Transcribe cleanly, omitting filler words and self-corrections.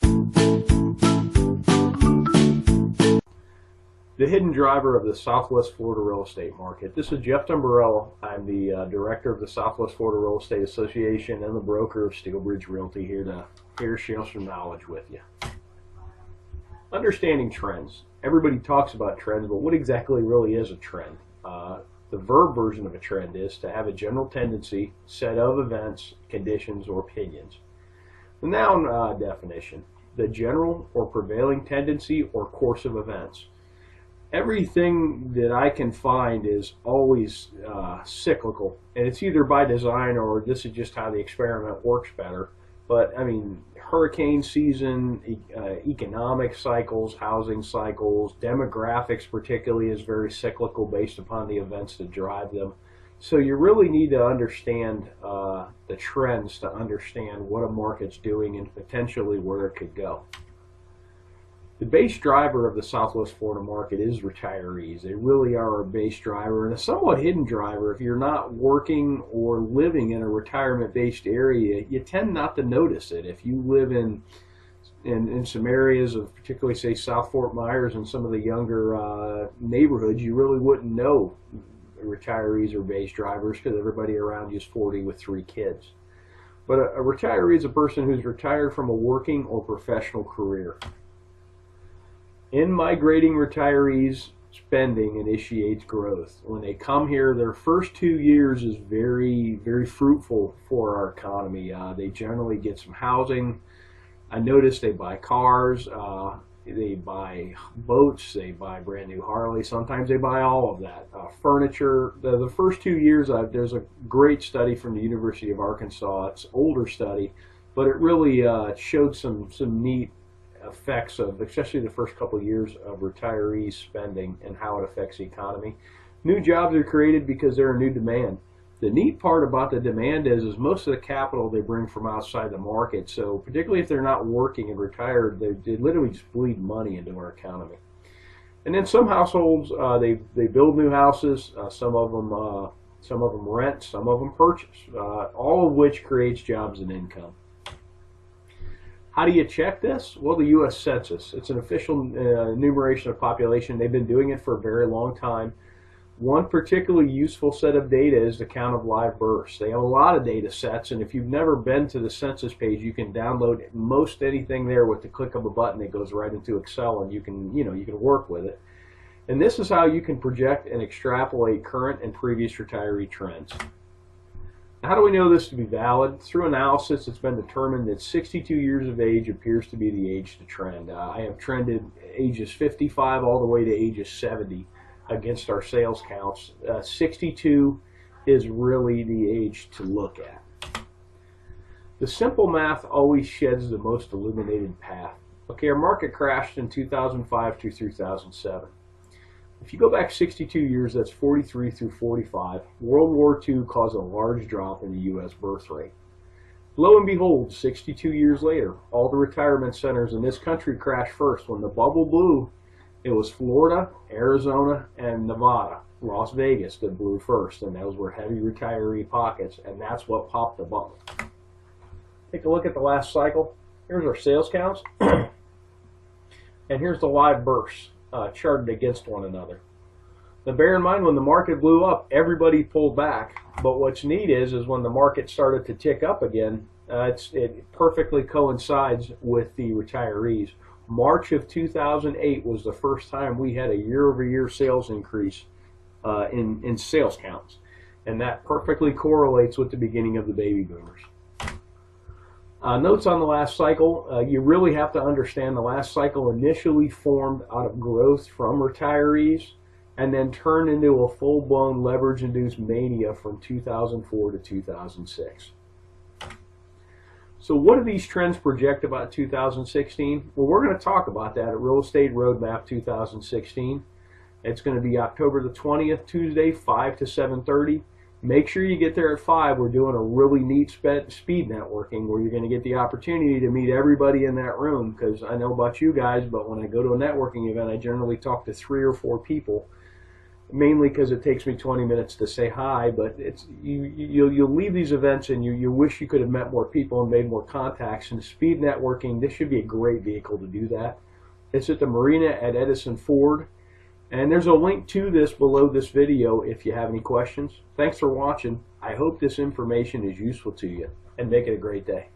The hidden driver of the Southwest Florida real estate market. This is Jeff Dumbrella. I'm the director of the Southwest Florida Real Estate Association and the broker of Steelbridge Realty, here to share some knowledge with you. Understanding trends. Everybody talks about trends, but what exactly really is a trend? The verb version of a trend is to have a general tendency, set of events, conditions, or opinions. The noun definition: the general or prevailing tendency or course of events. Everything that I can find is always cyclical, and it's either by design or this is just how the experiment works better. But I mean, hurricane season, economic cycles, housing cycles, demographics particularly is very cyclical based upon the events that drive them. So you really need to understand the trends to understand what a market's doing and potentially where it could go. The base driver of the Southwest Florida market is retirees. They really are a base driver and a somewhat hidden driver. If you're not working or living in a retirement-based area, you tend not to notice it. If you live in some areas of particularly, say, South Fort Myers and some of the younger neighborhoods, you really wouldn't know retirees are base drivers because everybody around you is 40 with 3 kids. But a retiree is a person who's retired from a working or professional career. In migrating retirees, spending initiates growth. When they come here, their first 2 years is very, very fruitful for our economy. They generally get some housing. I notice they buy cars, they buy boats, they buy brand new Harleys. Sometimes they buy all of that. Furniture. The first 2 years, there's a great study from the University of Arkansas. It's an older study, but it really showed some neat effects of, especially the first couple of years, of retirees spending and how it affects the economy. New jobs are created because they're a new demand. The neat part about the demand is most of the capital they bring from outside the market. So particularly if they're not working and retired, they literally just bleed money into our economy. And then some households, they build new houses. Some of them rent, some of them purchase. All of which creates jobs and income. How do you check this? Well, the U.S. Census. It's an official enumeration of population. They've been doing it for a very long time. One particularly useful set of data is the count of live births. They have a lot of data sets, and if you've never been to the census page, you can download most anything there with the click of a button. It goes right into Excel, and you can work with it. And this is how you can project and extrapolate current and previous retiree trends. How do we know this to be valid? Through analysis, it's been determined that 62 years of age appears to be the age to trend. I have trended ages 55 all the way to ages 70 against our sales counts. 62 is really the age to look at. The simple math always sheds the most illuminated path. Okay, our market crashed in 2005 through 2007. If you go back 62 years, that's 43 through 45, World War II caused a large drop in the U.S. birth rate. Lo and behold, 62 years later, all the retirement centers in this country crashed first. When the bubble blew, it was Florida, Arizona, and Nevada, Las Vegas that blew first, and those were heavy retiree pockets, and that's what popped the bubble. Take a look at the last cycle. Here's our sales counts, and here's the live births. Charted against one another. Now bear in mind, when the market blew up, everybody pulled back, but what's neat is when the market started to tick up again, it perfectly coincides with the retirees. March of 2008 was the first time we had a year-over-year sales increase in sales counts, and that perfectly correlates with the beginning of the baby boomers. Notes on the last cycle. You really have to understand the last cycle initially formed out of growth from retirees and then turned into a full-blown leverage-induced mania from 2004 to 2006. So what do these trends project about 2016? Well, we're going to talk about that at Real Estate Roadmap 2016. It's going to be October the 20th, Tuesday, 5 to 7:30. Make sure you get there at 5. We're doing a really neat speed networking where you're going to get the opportunity to meet everybody in that room, because I know about you guys, but when I go to a networking event, I generally talk to 3 or 4 people. mainly because it takes me 20 minutes to say hi, but you'll leave these events and you wish you could have met more people and made more contacts. And speed networking, this should be a great vehicle to do that. It's at the marina at Edison Ford, and there's a link to this below this video if you have any questions. Thanks for watching. I hope this information is useful to you, and make it a great day.